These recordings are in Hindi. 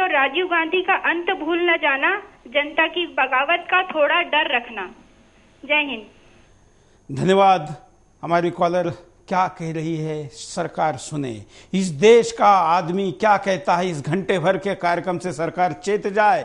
और राजीव गांधी का अंत भूल न जाना, जनता की बगावत का थोड़ा डर रखना। जय हिंद। धन्यवाद। हमारी कॉलर क्या कह रही है सरकार सुने, इस देश का आदमी क्या कहता है, इस घंटे भर के कार्यक्रम से सरकार चेत जाए।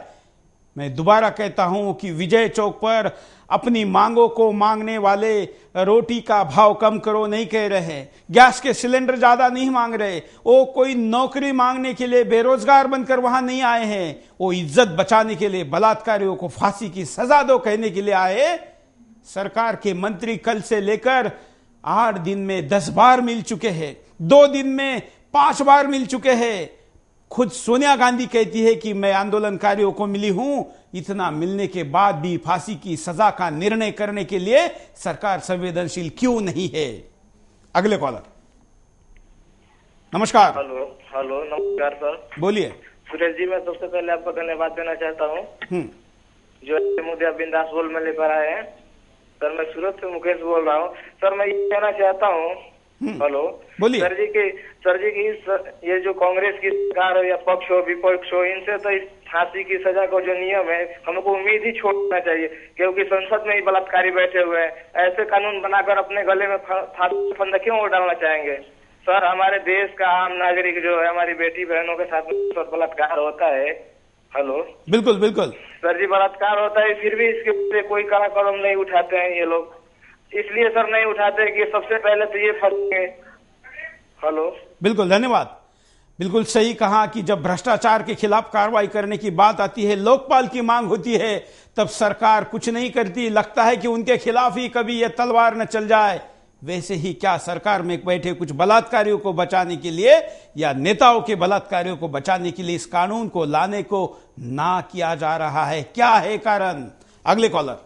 मैं दोबारा कहता हूं कि विजय चौक पर अपनी मांगों को मांगने वाले रोटी का भाव कम करो नहीं कह रहे, गैस के सिलेंडर ज्यादा नहीं मांग रहे, वो कोई नौकरी मांगने के लिए बेरोजगार बनकर वहां नहीं आए हैं, वो इज्जत बचाने के लिए बलात्कारियों को फांसी की सजा दो कहने के लिए आए। सरकार के मंत्री कल से लेकर 8 दिन में 10 बार मिल चुके हैं, 2 दिन में 5 बार मिल चुके हैं। खुद सोनिया गांधी कहती है कि मैं आंदोलनकारियों को मिली हूं। इतना मिलने के बाद भी फांसी की सजा का निर्णय करने के लिए सरकार संवेदनशील क्यों नहीं है? अगले कॉलर। नमस्कार। हेलो हेलो, नमस्कार सर। बोलिए। सुरेश जी, मैं सबसे पहले आपको धन्यवाद देना चाहता हूँ जो मुद्दे आप बिंदास बोल में लेकर आए हैं। सर, मैं सूरत से मुकेश बोल रहा हूँ। सर, मैं ये कहना चाहता हूँ, हेलो, बोलिए। सर जी की ये जो कांग्रेस की सरकार हो या पक्ष हो विपक्ष हो, इनसे तो इस फांसी की सजा का जो नियम है हमको उम्मीद ही छोड़ना चाहिए, क्योंकि संसद में ही बलात्कारी बैठे हुए हैं। ऐसे कानून बनाकर अपने गले में फांसी फंदा क्यों डालना चाहेंगे? सर, हमारे देश का आम नागरिक जो है, हमारी बेटी बहनों के साथ बलात्कार होता है। हेलो, बिल्कुल बिल्कुल सर जी, बलात्कार होता है, फिर भी इसके ऊपर कोई कड़ा कदम नहीं उठाते हैं ये लोग। इसलिए सर नहीं उठाते कि सबसे पहले तो ये फंसे। हेलो, बिल्कुल, धन्यवाद। बिल्कुल सही कहा कि जब भ्रष्टाचार के खिलाफ कार्रवाई करने की बात आती है, लोकपाल की मांग होती है, तब सरकार कुछ नहीं करती। लगता है कि उनके खिलाफ ही कभी यह तलवार न चल जाए। वैसे ही क्या सरकार में बैठे कुछ बलात्कारियों को बचाने के लिए या नेताओं के बलात्कारियों को बचाने के लिए इस कानून को लाने को ना किया जा रहा है? क्या है कारण? अगले कॉलर।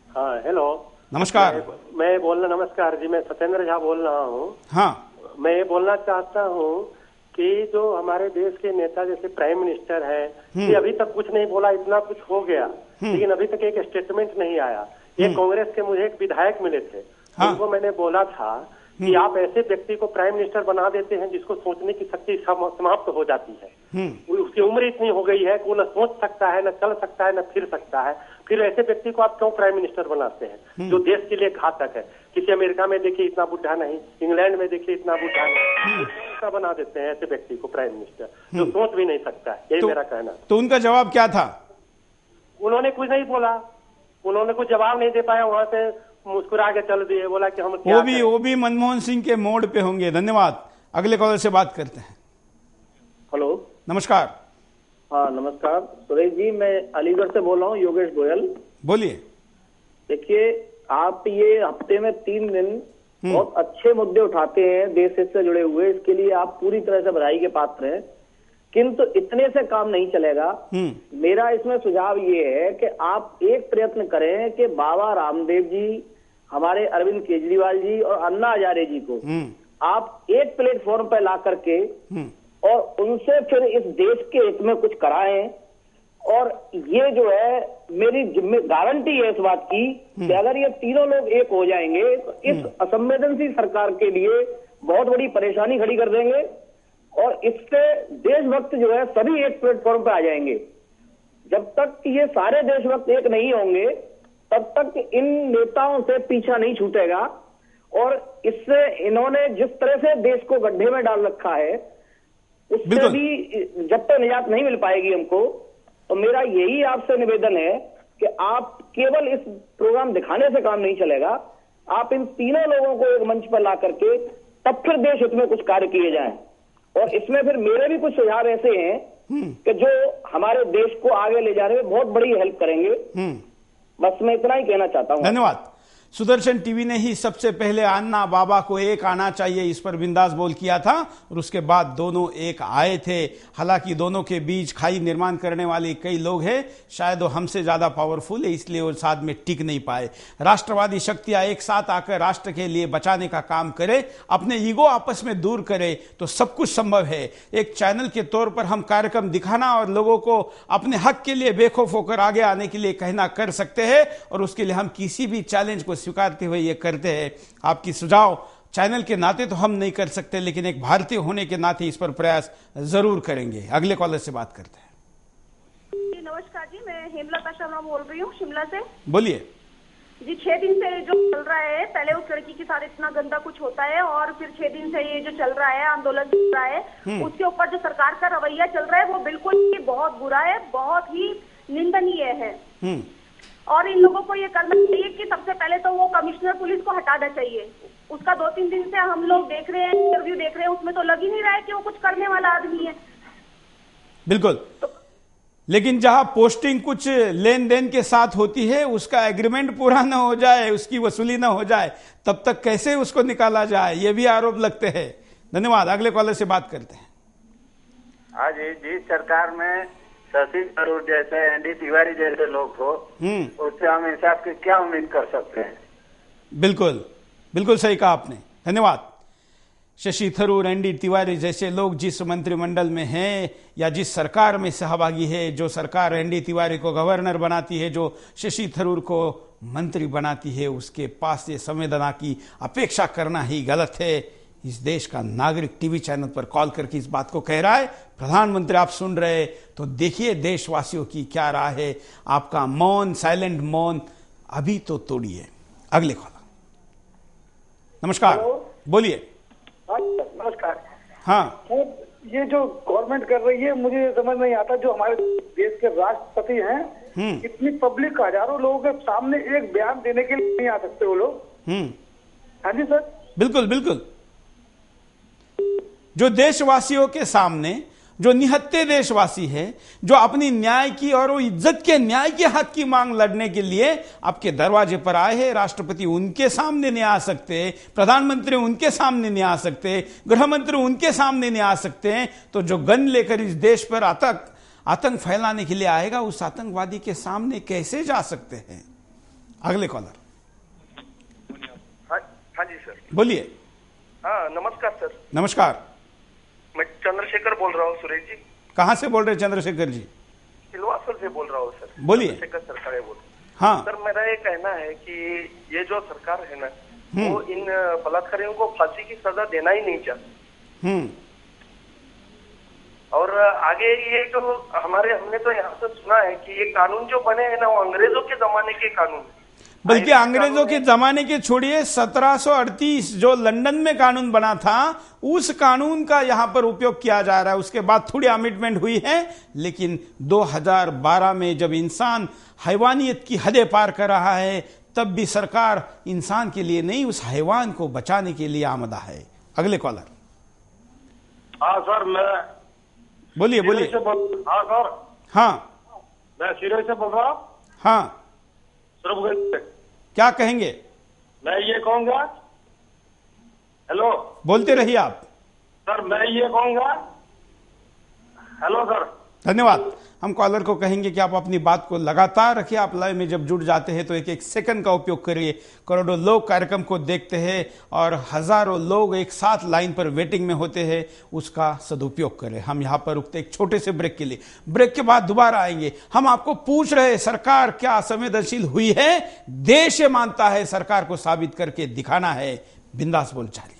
हाँ, हेलो, नमस्कार। मैं बोलना, नमस्कार जी, मैं सत्येंद्र झा बोल रहा हूँ। हाँ, मैं ये बोलना चाहता हूँ कि जो हमारे देश के नेता जैसे प्राइम मिनिस्टर है, ये अभी तक कुछ नहीं बोला, इतना कुछ हो गया, लेकिन अभी तक एक स्टेटमेंट नहीं आया। ये कांग्रेस के मुझे एक विधायक मिले थे, उनको मैंने बोला था कि आप ऐसे व्यक्ति को प्राइम मिनिस्टर बना देते हैं जिसको सोचने की शक्ति समाप्त हो जाती है। उसकी उम्र इतनी हो गई है कि वो न सोच सकता है, न चल सकता है, न फिर सकता है। फिर ऐसे व्यक्ति को आप क्यों प्राइम मिनिस्टर बनाते हैं जो देश के लिए घातक है? किसी अमेरिका में देखिए इतना बुढ़ा नहीं, इंग्लैंड में देखिए इतना बुढ़ा नहीं, बना देते हैं ऐसे व्यक्ति को प्राइम मिनिस्टर जो सोच भी नहीं सकता है। यही मेरा कहना। तो उनका जवाब क्या था? उन्होंने कुछ नहीं बोला, उन्होंने कुछ जवाब नहीं दे पाया, वहां से मुस्कुरा के चल दिए, बोला कि हम वो भी मनमोहन सिंह के मोड पे होंगे। धन्यवाद। अगले कॉलर से बात करते हैं। हेलो, नमस्कार। हाँ नमस्कार सुरेश जी, मैं अलीगढ़ से बोल रहा हूँ, योगेश गोयल। बोलिए। देखिए, आप ये हफ्ते में 3 दिन बहुत अच्छे मुद्दे उठाते हैं देश से जुड़े हुए, इसके लिए आप पूरी तरह से बधाई के पात्र हैं, किंतु इतने से काम नहीं चलेगा। मेरा इसमें सुझाव ये है कि आप एक प्रयत्न करें कि बाबा रामदेव जी, हमारे अरविंद केजरीवाल जी और अन्ना हजारे जी को आप एक प्लेटफॉर्म पर ला करके और उनसे फिर इस देश के हित में कुछ कराएं। और ये जो है, मेरी गारंटी है इस बात की कि अगर ये तीनों लोग एक हो जाएंगे तो इस असंवेदनशील सरकार के लिए बहुत बड़ी परेशानी खड़ी कर देंगे और इससे देशभक्त जो है सभी एक प्लेटफॉर्म पर आ जाएंगे। जब तक ये सारे देशभक्त एक नहीं होंगे तब तक इन नेताओं से पीछा नहीं छूटेगा और इससे इन्होंने जिस तरह से देश को गड्ढे में डाल रखा है उससे भी जब तक निजात नहीं मिल पाएगी हमको। तो मेरा यही आपसे निवेदन है कि आप केवल इस प्रोग्राम दिखाने से काम नहीं चलेगा, आप इन तीनों लोगों को एक मंच पर ला करके तब फिर देश हित में कुछ कार्य किए जाएं। और इसमें फिर मेरे भी कुछ सुझाव ऐसे हैं कि जो हमारे देश को आगे ले जाने में बहुत बड़ी हेल्प करेंगे। बस मैं इतना ही कहना चाहता हूँ। धन्यवाद। सुदर्शन टीवी ने ही सबसे पहले अन्ना बाबा को एक आना चाहिए इस पर बिंदास बोल किया था और उसके बाद दोनों एक आए थे। हालांकि दोनों के बीच खाई निर्माण करने वाले कई लोग हैं, शायद वो हमसे ज्यादा पावरफुल है इसलिए वो साथ में टिक नहीं पाए। राष्ट्रवादी शक्तियां एक साथ आकर राष्ट्र के लिए बचाने का काम करे, अपने ईगो आपस में दूर करे तो सब कुछ संभव है। एक चैनल के तौर पर हम कार्यक्रम दिखाना और लोगों को अपने हक के लिए बेखौफ होकर आगे आने के लिए कहना कर सकते हैं और उसके लिए हम किसी भी चैलेंज को स्वीकारते हुए ये करते हैं। आपकी सुझाव चैनल के नाते तो हम नहीं कर सकते, लेकिन एक भारतीय होने के नाते इस पर प्रयास जरूर करेंगे। अगले कॉलर से बात करते हैं। नमस्कार जी, मैं हेमलता शर्मा बोल रही हूँ शिमला से। बोलिए जी। 6 दिन से जो चल रहा है, पहले उस लड़की के साथ इतना गंदा कुछ होता है और फिर 6 दिन से ये जो चल रहा है, आंदोलन चल रहा है, उसके ऊपर जो सरकार का रवैया चल रहा है वो बिल्कुल ही बहुत बुरा है, बहुत ही निंदनीय है। और इन लोगों को ये करना चाहिए कि सबसे पहले तो वो कमिश्नर पुलिस को हटाना चाहिए। उसका 2-3 दिन से हम लोग देख रहे हैं, इंटरव्यू देख रहे हैं, उसमें तो लग ही नहीं रहा है कि वो कुछ करने वाला आदमी है। बिल्कुल। लेकिन जहां पोस्टिंग कुछ लेन देन के साथ होती है, उसका एग्रीमेंट पूरा ना हो जाए, उसकी वसूली ना हो जाए, तब तक कैसे उसको निकाला जाए, ये भी आरोप लगते हैं। धन्यवाद। अगले कॉलर से बात करते हैं। आज जिस सरकार में शशि थरूर जैसे, एनडी तिवारी जैसे लोग हो, उससे हम हिसाब के क्या उम्मीद कर सकते हैं? बिल्कुल बिल्कुल सही कहा आपने, धन्यवाद। शशि थरूर, एनडी तिवारी जैसे लोग जिस मंत्रिमंडल में हैं या जिस सरकार में सहभागी है, जो सरकार एनडी तिवारी को गवर्नर बनाती है, जो शशि थरूर को मंत्री बनाती है, उसके पास ये संवेदना की अपेक्षा करना ही गलत है। इस देश का नागरिक टीवी चैनल पर कॉल करके इस बात को कह रहा है। प्रधानमंत्री आप सुन रहे तो देखिए देशवासियों की क्या राय है। आपका मौन, साइलेंट मौन अभी तो तोड़िए। अगले कॉलर। नमस्कार, बोलिए। नमस्कार। हाँ, ये जो गवर्नमेंट कर रही है, मुझे समझ नहीं आता। जो हमारे देश के राष्ट्रपति हैं, इतनी पब्लिक, हजारों लोगों के सामने एक बयान देने के लिए नहीं आ सकते वो लोग। हाँ जी सर। बिल्कुल बिल्कुल। जो देशवासियों के सामने, जो निहत्थे देशवासी है, जो अपनी न्याय की और वो इज्जत के न्याय के हक की मांग लड़ने के लिए आपके दरवाजे पर आए हैं, राष्ट्रपति उनके सामने नहीं आ सकते, प्रधानमंत्री उनके सामने नहीं आ सकते, गृह मंत्री उनके सामने नहीं आ सकते हैं, तो जो गन लेकर इस देश पर आतंक फैलाने के लिए आएगा, उस आतंकवादी के सामने कैसे जा सकते हैं? अगले कॉलर। हाँ जी सर, बोलिए। हाँ नमस्कार सर। नमस्कार, मैं चंद्रशेखर बोल रहा हूँ। सुरेश जी, कहाँ से बोल रहे हैं चंद्रशेखर जी? सिलवासर से बोल रहा हूँ सर। बोलिए। चंद्रशेखर सरकार बोल। हाँ सर, मेरा ये कहना है कि ये जो सरकार है ना, वो इन बलात्कारियों को फांसी की सजा देना ही नहीं चाहती। और आगे ये जो हमने तो यहाँ से सुना है कि ये कानून जो बने हैं ना, वो अंग्रेजों के जमाने के कानून, बल्कि अंग्रेजों के जमाने के छोड़िए, 1738 जो लंदन में कानून बना था, उस कानून का यहां पर उपयोग किया जा रहा है। उसके बाद थोड़ी अमेंडमेंट हुई है, लेकिन 2012 में जब इंसान हैवानियत की हदें पार कर रहा है, तब भी सरकार इंसान के लिए नहीं, उस हैवान को बचाने के लिए आमदा है। अगले कॉलर। हाँ सर, मैं बोलिए बोलिए। हाँ सर। हाँ, मैं सिरोही से बोल रहा हूँ। हाँ, क्या कहेंगे? मैं ये कहूंगा, हेलो, बोलते रहिए आप। सर मैं ये कहूंगा, हेलो सर। धन्यवाद। हम कॉलर को कहेंगे कि आप अपनी बात को लगातार रखिए। आप लाइव में जब जुड़ जाते हैं तो एक एक सेकंड का उपयोग करिए। करोड़ों लोग कार्यक्रम को देखते हैं और हजारों लोग एक साथ लाइन पर वेटिंग में होते हैं, उसका सदुपयोग करें। हम यहां पर रुकते एक छोटे से ब्रेक के लिए, ब्रेक के बाद दोबारा आएंगे। हम आपको पूछ रहे हैं, सरकार क्या संवेदनशील हुई है? देश ये मानता है सरकार को साबित करके दिखाना है। बिंदास बोल चाहिए।